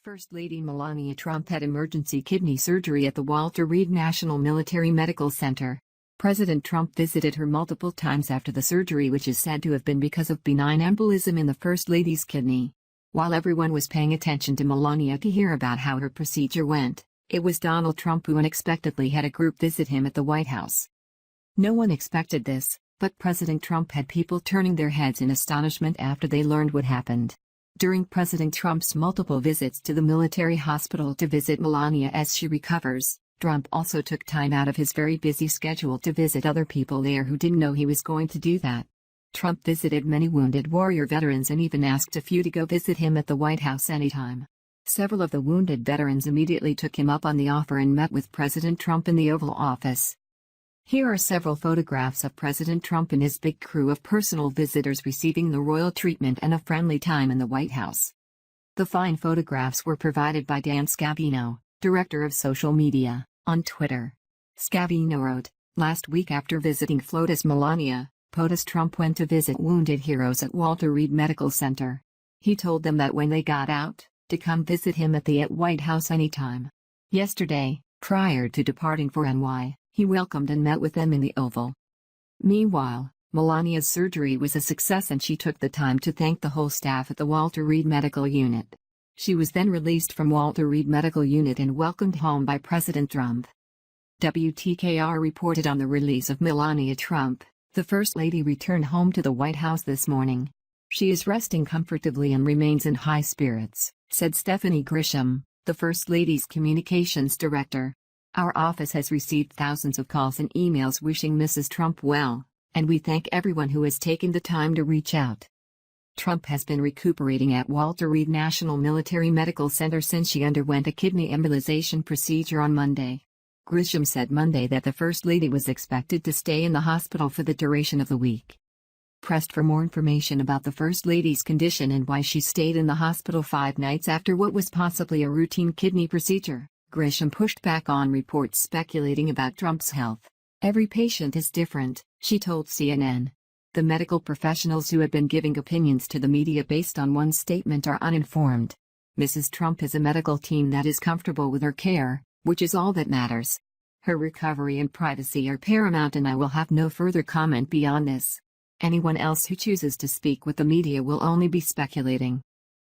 First Lady Melania Trump had emergency kidney surgery at the Walter Reed National Military Medical Center. President Trump visited her multiple times after the surgery, which is said to have been because of benign embolism in the First Lady's kidney. While everyone was paying attention to Melania to hear about how her procedure went, it was Donald Trump who unexpectedly had a group visit him at the White House. No one expected this, but President Trump had people turning their heads in astonishment after they learned what happened. During President Trump's multiple visits to the military hospital to visit Melania as she recovers, Trump also took time out of his very busy schedule to visit other people there who didn't know he was going to do that. Trump visited many wounded warrior veterans and even asked a few to go visit him at the White House anytime. Several of the wounded veterans immediately took him up on the offer and met with President Trump in the Oval Office. Here are several photographs of President Trump and his big crew of personal visitors receiving the royal treatment and a friendly time in the White House. The fine photographs were provided by Dan Scavino, director of social media, on Twitter. Scavino wrote, "Last week after visiting FLOTUS Melania, POTUS Trump went to visit wounded heroes at Walter Reed Medical Center. He told them that when they got out, to come visit him at the White House anytime. Yesterday, prior to departing for NY, he welcomed and met with them in the Oval." Meanwhile, Melania's surgery was a success and she took the time to thank the whole staff at the Walter Reed Medical Unit. She was then released from Walter Reed Medical Unit and welcomed home by President Trump. WTKR reported on the release of Melania Trump. The First Lady returned home to the White House this morning. "She is resting comfortably and remains in high spirits," said Stephanie Grisham, the First Lady's communications director. "Our office has received thousands of calls and emails wishing Mrs. Trump well, and we thank everyone who has taken the time to reach out." Trump has been recuperating at Walter Reed National Military Medical Center since she underwent a kidney embolization procedure on Monday. Grisham said Monday that the First Lady was expected to stay in the hospital for the duration of the week. Pressed for more information about the First Lady's condition and why she stayed in the hospital 5 nights after what was possibly a routine kidney procedure, Grisham pushed back on reports speculating about Trump's health. "Every patient is different," she told CNN. "The medical professionals who have been giving opinions to the media based on one statement are uninformed. Mrs. Trump has a medical team that is comfortable with her care, which is all that matters. Her recovery and privacy are paramount and I will have no further comment beyond this. Anyone else who chooses to speak with the media will only be speculating."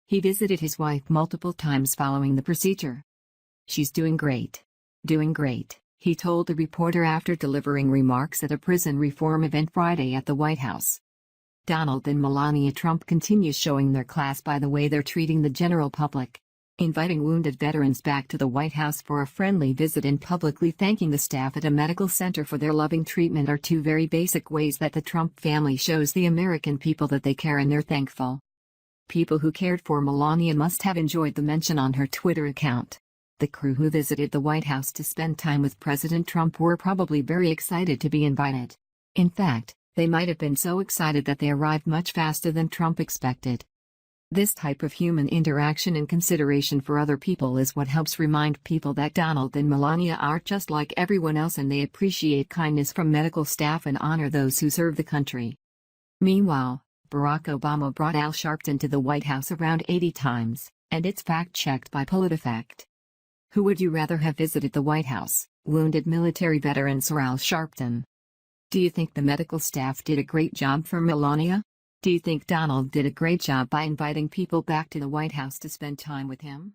He visited his wife multiple times following the procedure. "She's doing great. Doing great," he told the reporter after delivering remarks at a prison reform event Friday at the White House. Donald and Melania Trump continue showing their class by the way they're treating the general public. Inviting wounded veterans back to the White House for a friendly visit and publicly thanking the staff at a medical center for their loving treatment are 2 very basic ways that the Trump family shows the American people that they care and they're thankful. People who cared for Melania must have enjoyed the mention on her Twitter account. The crew who visited the White House to spend time with President Trump were probably very excited to be invited. In fact, they might have been so excited that they arrived much faster than Trump expected. This type of human interaction and consideration for other people is what helps remind people that Donald and Melania are just like everyone else and they appreciate kindness from medical staff and honor those who serve the country. Meanwhile, Barack Obama brought Al Sharpton to the White House around 80 times, and it's fact-checked by PolitiFact. Who would you rather have visited the White House, wounded military veterans or Al Sharpton? Do you think the medical staff did a great job for Melania? Do you think Donald did a great job by inviting people back to the White House to spend time with him?